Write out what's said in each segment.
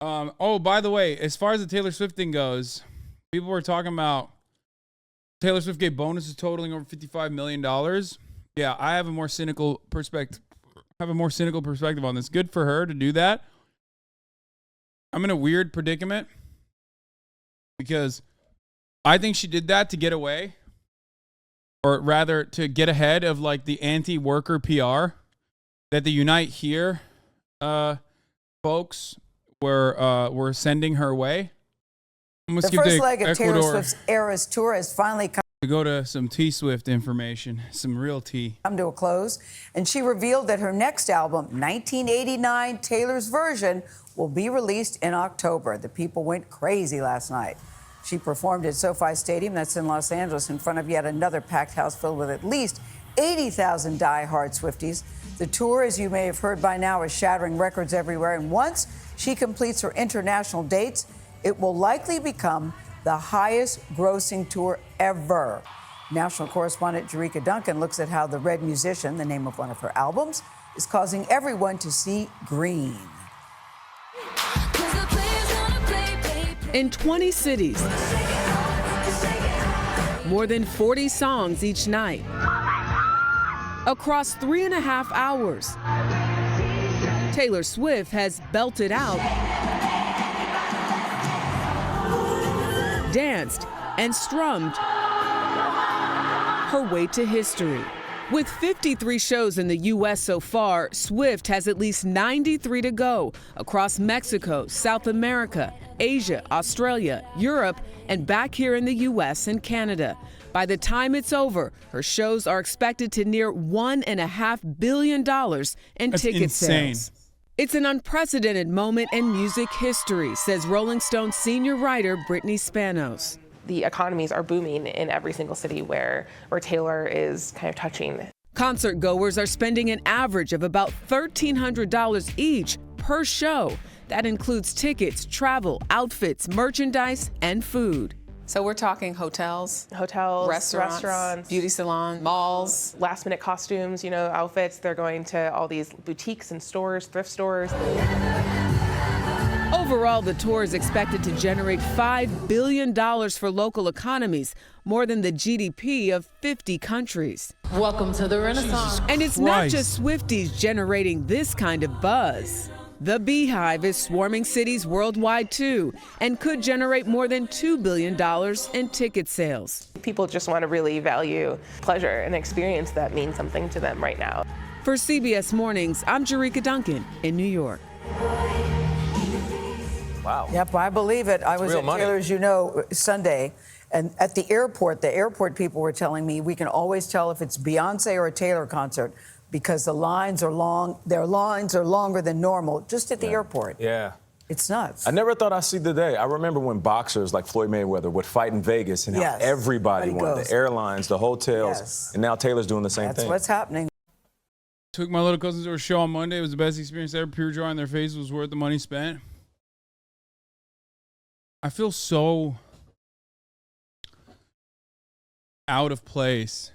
Oh, by the way, as far as the Taylor Swift thing goes, people were talking about Taylor Swift gave bonuses totaling over $55 million. Yeah, I have a more cynical perspective. On this. Good for her to do that. I'm in a weird predicament because I think she did that to get away, or rather to get ahead of like the anti-worker PR that the Unite Here folks were sending her way. The first leg of Taylor Swift's Eras tour has finally come to go to some T-Swift information, some real tea. Come to a close, and she revealed that her next album, 1989 Taylor's Version, will be released in October. The people went crazy last night. She performed at SoFi Stadium, that's in Los Angeles, in front of yet another packed house filled with at least 80,000 die-hard Swifties. The tour, as you may have heard by now, is shattering records everywhere, and once she completes her international dates, it will likely become the highest grossing tour ever. National correspondent Jerika Duncan looks at how The Red Musician, the name of one of her albums, is causing everyone to see green. In 20 cities, more than 40 songs each night, across 3.5 hours, Taylor Swift has belted out, danced, and strummed her way to history. With 53 shows in the U.S. so far, Swift has at least 93 to go across Mexico, South America, Asia, Australia, Europe, and back here in the U.S. and Canada. By the time it's over, her shows are expected to near $1.5 billion in ticket sales. It's an unprecedented moment in music history, says Rolling Stone senior writer Brittany Spanos. The economies are booming in every single city where Taylor is kind of touching. Concert goers are spending an average of about $1,300 each per show. That includes tickets, travel, outfits, merchandise, and food. So we're talking hotels, restaurants, beauty salon, malls, last minute costumes, outfits. They're going to all these boutiques and stores, thrift stores. Overall, the tour is expected to generate $5 billion for local economies, more than the GDP of 50 countries. Welcome to the Renaissance. And it's not just Swifties generating this kind of buzz. The Beehive is swarming cities worldwide too, and could generate more than $2 billion in ticket sales. People just want to really value pleasure and experience that means something to them right now. For CBS Mornings, I'm Jerika Duncan in New York. Wow. Yep, I believe it. I was at Taylor's, Sunday, and at the airport people were telling me we can always tell if it's Beyonce or a Taylor concert because the lines are long. Their lines are longer than normal just at the airport. Yeah. It's nuts. I never thought I'd see the day. I remember when boxers like Floyd Mayweather would fight in Vegas and how everybody won. The airlines, the hotels, and now Taylor's doing the same thing. That's what's happening. Took my little cousins to a show on Monday. It was the best experience ever. Pure joy on their faces was worth the money spent. I feel so out of place.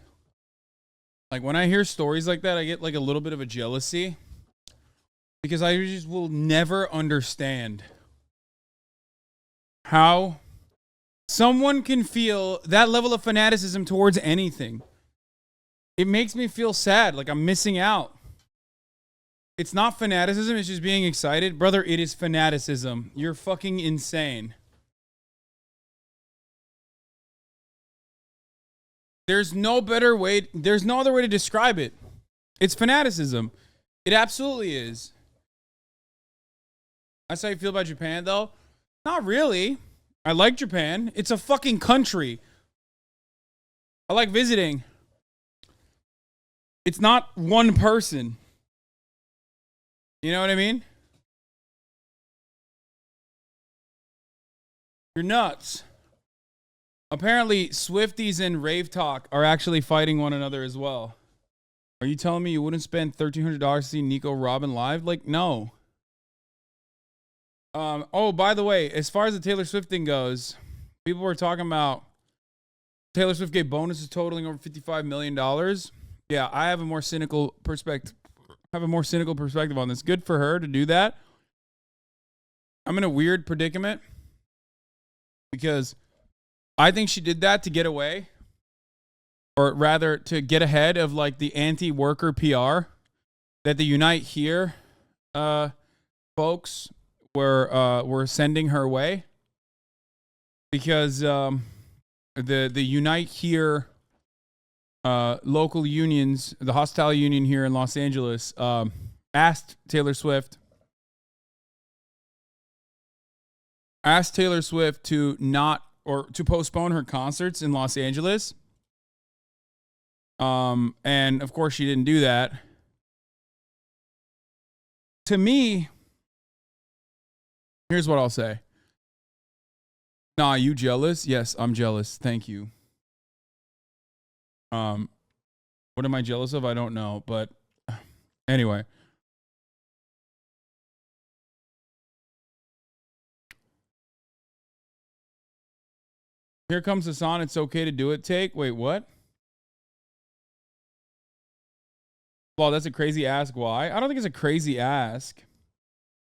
Like when I hear stories like that, I get like a little bit of a jealousy because I just will never understand how someone can feel that level of fanaticism towards anything. It makes me feel sad, like I'm missing out. It's not fanaticism, it's just being excited. Brother, it is fanaticism. You're fucking insane. There's no other way to describe it. It's fanaticism. It absolutely is. That's how you feel about Japan, though? Not really. I like Japan. It's a fucking country. I like visiting. It's not one person. You know what I mean? You're nuts. Apparently, Swifties and Rave Talk are actually fighting one another as well. Are you telling me you wouldn't spend $1,300 to see Nico Robin live? Like, no. Oh, by the way, as far as the Taylor Swift thing goes, people were talking about Taylor Swift gave bonuses totaling over $55 million. Yeah, I have a more cynical perspective. On this. Good for her to do that. I'm in a weird predicament because I think she did that to get away, or rather to get ahead of like the anti-worker PR that the Unite Here folks were sending her way, because the Unite Here local unions, the hospitality union here in Los Angeles, asked Taylor Swift to not, or to postpone her concerts in Los Angeles. And of course she didn't do that. To me, here's what I'll say. Nah, you jealous? Yes, I'm jealous. Thank you. What am I jealous of? I don't know, but anyway. Here comes Hasan. It's okay to do it. Take. Wait, what? Well, that's a crazy ask. Why? I don't think it's a crazy ask.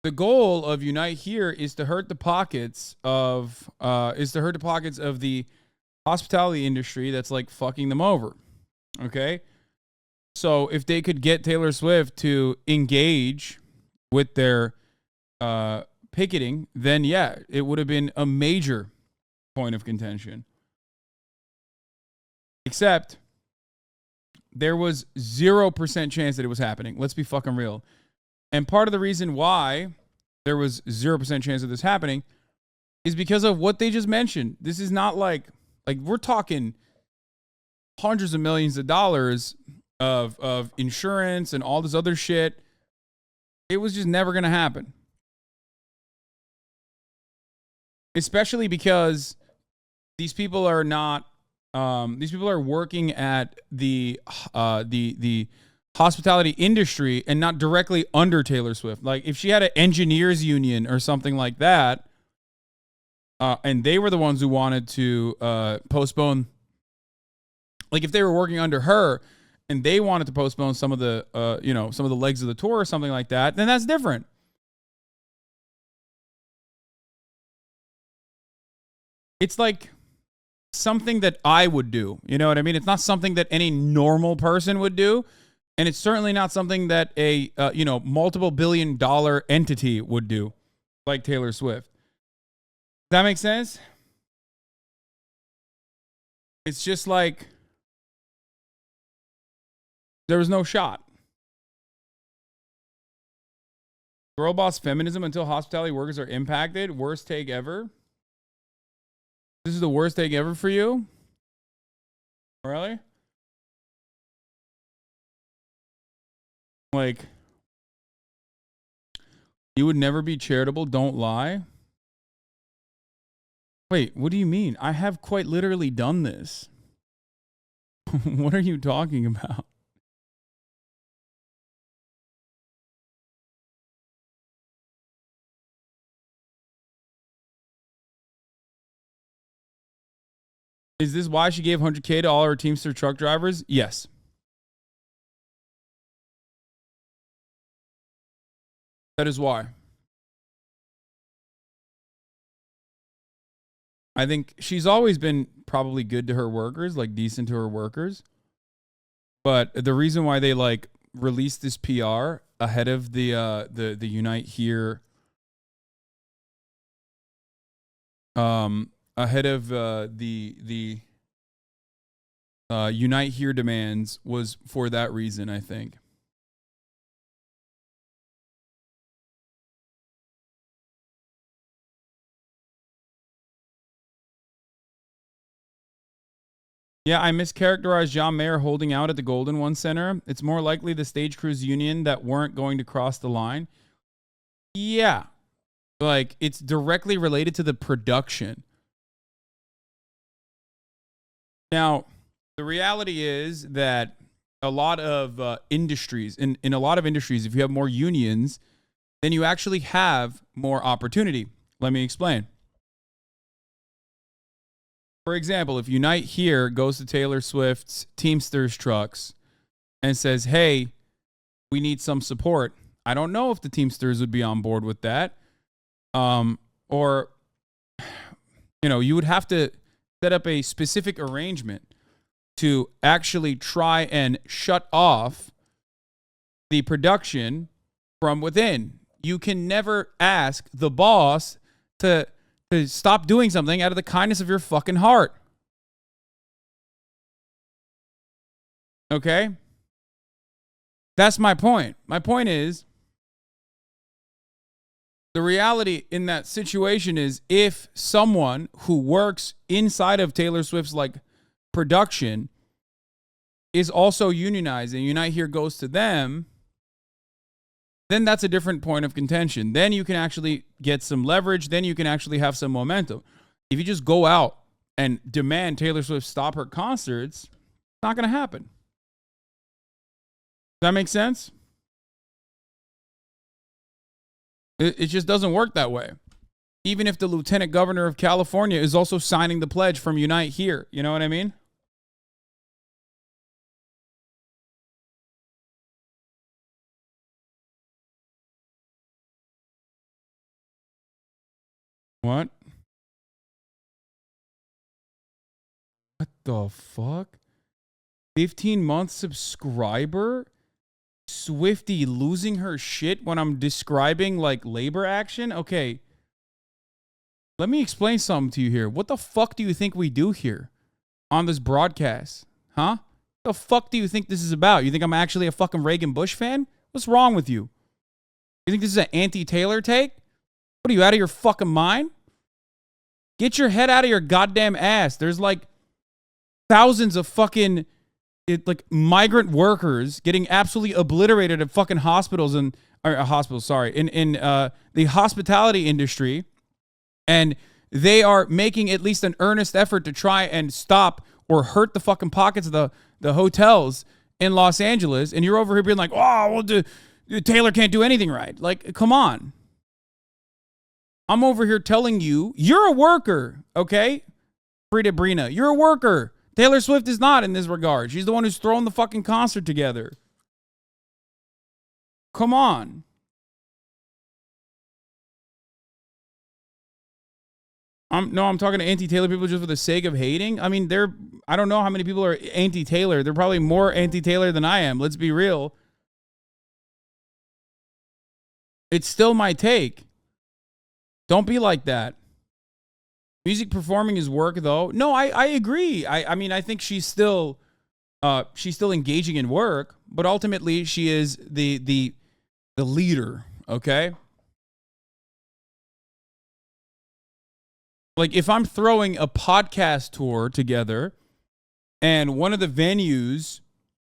The goal of Unite Here is to hurt the pockets of the hospitality industry that's like fucking them over. Okay? So if they could get Taylor Swift to engage with their picketing, then yeah, it would have been a major point of contention. Except there was 0% chance that it was happening. Let's be fucking real. And part of the reason why there was 0% chance of this happening is because of what they just mentioned. This is not like we're talking hundreds of millions of dollars of insurance and all this other shit. It was just never going to happen. Especially because these people are not, these people are working at the hospitality industry and not directly under Taylor Swift. Like if she had an engineers union or something like that, and they were the ones who wanted to postpone, like if they were working under her and they wanted to postpone some of the, some of the legs of the tour or something like that, then that's different. It's like something that I would do. You know what I mean? It's not something that any normal person would do. And it's certainly not something that a, multiple billion-dollar entity would do, like Taylor Swift. Does that make sense? It's just like there was no shot. Girl boss feminism until hospitality workers are impacted. Worst take ever. This is the worst take ever for you? Really? Like, you would never be charitable, don't lie? Wait, what do you mean? I have quite literally done this. What are you talking about? Is this why she gave $100K to all her Teamster truck drivers? Yes. That is why. I think she's always been probably good to her workers, like decent to her workers. But the reason why they like released this PR ahead of the Unite Here ahead of the Unite Here demands was for that reason, I think. Yeah, I mischaracterized John Mayer holding out at the Golden One Center. It's more likely the stage crews union that weren't going to cross the line. Yeah. Like, it's directly related to the production. Now, the reality is that a lot of industries, in a lot of industries, if you have more unions, then you actually have more opportunity. Let me explain. For example, if Unite Here goes to Taylor Swift's Teamsters trucks and says, hey, we need some support, I don't know if the Teamsters would be on board with that. Or, you know, you would have to set up a specific arrangement to actually try and shut off the production from within. You can never ask the boss to stop doing something out of the kindness of your fucking heart. Okay? That's my point. My point is, the reality in that situation is, if someone who works inside of Taylor Swift's like production is also unionizing, Unite Here goes to them, then that's a different point of contention. Then you can actually get some leverage. Then you can actually have some momentum. If you just go out and demand Taylor Swift stop her concerts, it's not going to happen. Does that make sense? It just doesn't work that way. Even if the lieutenant governor of California is also signing the pledge from Unite Here. You know what I mean? What? What the fuck? 15-month subscriber? Swiftie losing her shit when I'm describing like labor action? Okay. Let me explain something to you here. What the fuck do you think we do here on this broadcast? Huh? What the fuck do you think this is about? You think I'm actually a fucking Reagan Bush fan? What's wrong with you? You think this is an anti-Taylor take? What are you, out of your fucking mind? Get your head out of your goddamn ass. There's like thousands of fucking like migrant workers getting absolutely obliterated at fucking hospitals in the hospitality industry, and they are making at least an earnest effort to try and stop or hurt the fucking pockets of the hotels in Los Angeles, and you're over here being like, oh, well, Taylor can't do anything right. Like, come on. I'm over here telling you, you're a worker, okay? Frida Brina, you're a worker. Taylor Swift is not in this regard. She's the one who's throwing the fucking concert together. Come on. I'm talking to anti-Taylor people just for the sake of hating. I mean, I don't know how many people are anti-Taylor. They're probably more anti-Taylor than I am. Let's be real. It's still my take. Don't be like that. Music performing is work, though. No, I agree. I mean, I think she's still engaging in work, but ultimately she is the leader, okay? Like, if I'm throwing a podcast tour together and one of the venues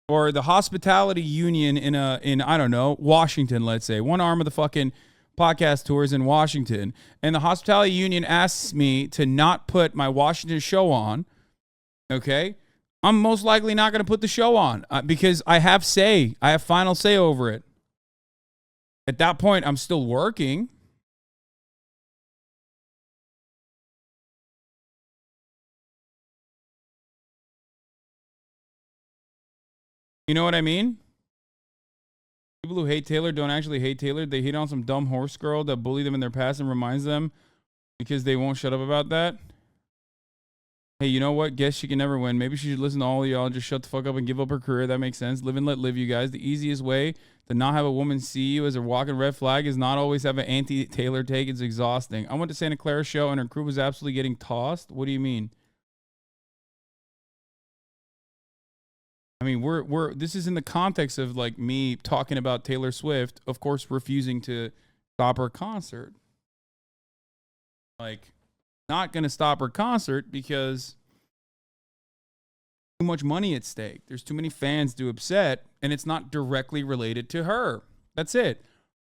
or the hospitality union in I don't know, Washington, let's say, one arm of the fucking podcast tours in Washington, and the hospitality union asks me to not put my Washington show on, okay, I'm most likely not going to put the show on because I have final say over it. At that point, I'm still working. You know what I mean? People who hate Taylor don't actually hate Taylor. They hate on some dumb horse girl that bullied them in their past and reminds them because they won't shut up about that. Hey, you know what? Guess she can never win. Maybe she should listen to all of y'all and just shut the fuck up and give up her career. That makes sense. Live and let live, you guys. The easiest way to not have a woman see you as a walking red flag is not always have an anti-Taylor take. It's exhausting. I went to Santa Clara show and her crew was absolutely getting tossed. What do you mean? I mean, this is in the context of like me talking about Taylor Swift, of course, refusing to stop her concert. Like, not going to stop her concert because too much money at stake. There's too many fans to upset, and it's not directly related to her. That's it.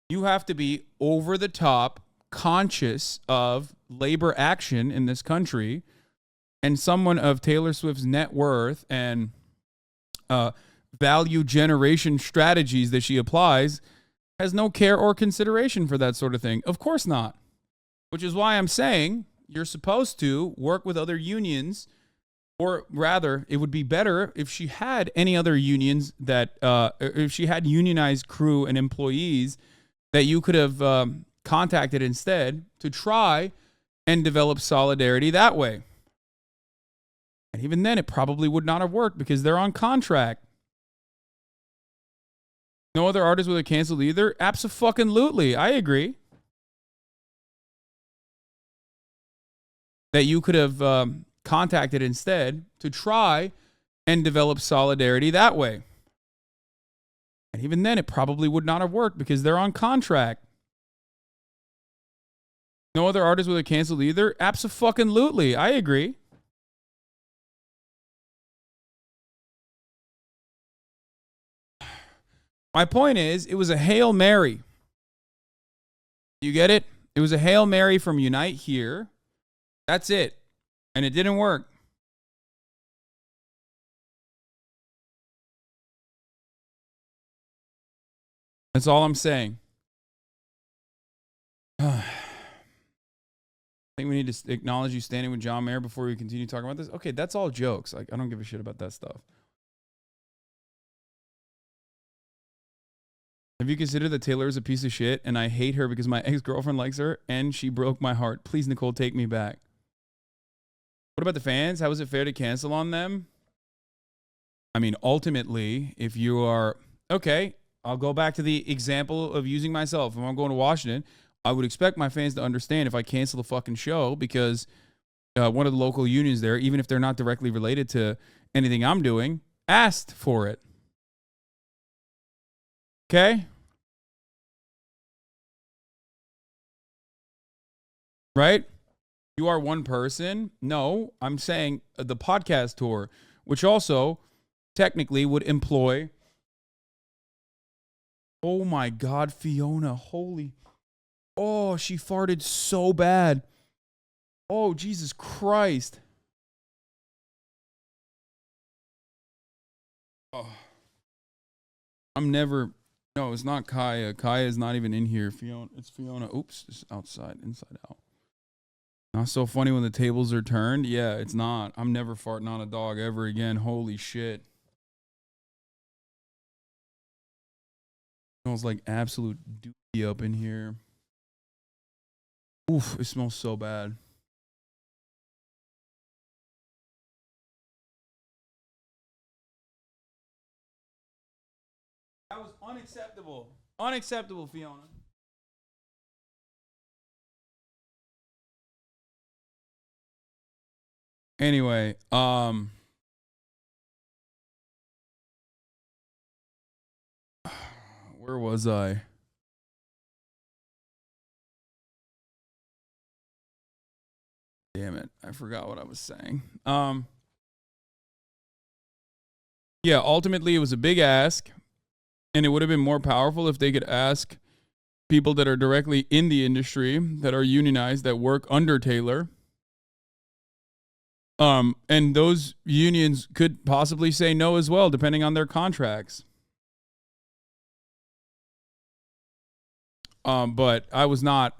You have to be over the top conscious of labor action in this country, and someone of Taylor Swift's net worth and value generation strategies that she applies has no care or consideration for that sort of thing. Of course not. Which is why I'm saying you're supposed to work with other unions, or rather, it would be better if she had any other unions that, if she had unionized crew and employees that you could have contacted instead to try and develop solidarity that way. And even then, it probably would not have worked because they're on contract. No other artists would have canceled either? Abso-fucking-lutely. I agree. That you could have contacted instead to try and develop solidarity that way. And even then, it probably would not have worked because they're on contract. No other artists would have canceled either? Abso-fucking-lutely. I agree. My point is, it was a Hail Mary. You get it? It was a Hail Mary from Unite Here. That's it. And it didn't work. That's all I'm saying. I think we need to acknowledge you standing with John Mayer before we continue talking about this. Okay, that's all jokes. Like, I don't give a shit about that stuff. Have you considered that Taylor is a piece of shit and I hate her because my ex-girlfriend likes her and she broke my heart? Please, Nicole, take me back. What about the fans? How is it fair to cancel on them? I mean, ultimately, if you are... Okay, I'll go back to the example of using myself. If I'm going to Washington, I would expect my fans to understand if I cancel the fucking show because one of the local unions there, even if they're not directly related to anything I'm doing, asked for it. Okay? Right? You are one person. No, I'm saying the podcast tour, which also technically would employ... Oh my God, Fiona. Holy... Oh, she farted so bad. Oh, Jesus Christ. Oh. I'm never... No, it's not Kaya. Kaya is not even in here. Fiona, it's Fiona. Oops, it's outside, inside out. Not so funny when the tables are turned. Yeah, it's not. I'm never farting on a dog ever again. Holy shit. Smells like absolute dookie up in here. Oof, it smells so bad. That was unacceptable. Unacceptable, Fiona. Anyway, where was I? Damn it, I forgot what I was saying. Yeah, ultimately it was a big ask, and it would have been more powerful if they could ask people that are directly in the industry, that are unionized, that work under Taylor. And those unions could possibly say no as well, depending on their contracts. But I was not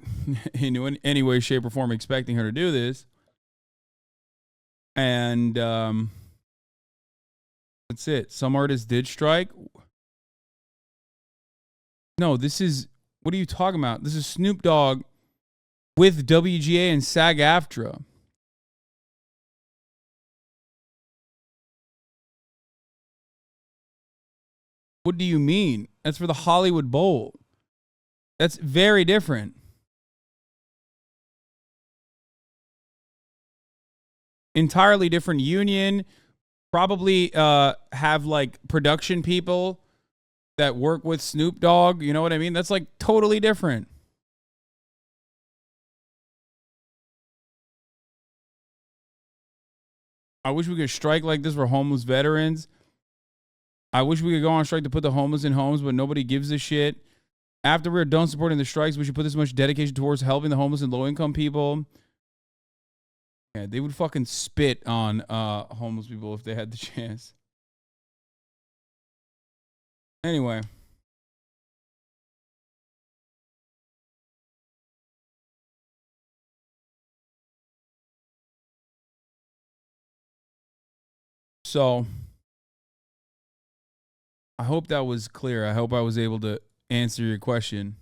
in any way, shape, or form expecting her to do this. And that's it. Some artists did strike. No, this is... What are you talking about? This is Snoop Dogg with WGA and SAG-AFTRA. What do you mean? That's for the Hollywood Bowl. That's very different. Entirely different union. Probably have like production people that work with Snoop Dogg. You know what I mean? That's like totally different. I wish we could strike like this for homeless veterans. I wish we could go on strike to put the homeless in homes, but nobody gives a shit. After we're done supporting the strikes, we should put this much dedication towards helping the homeless and low-income people. Yeah, they would fucking spit on homeless people if they had the chance. Anyway. So, I hope that was clear. I hope I was able to answer your question.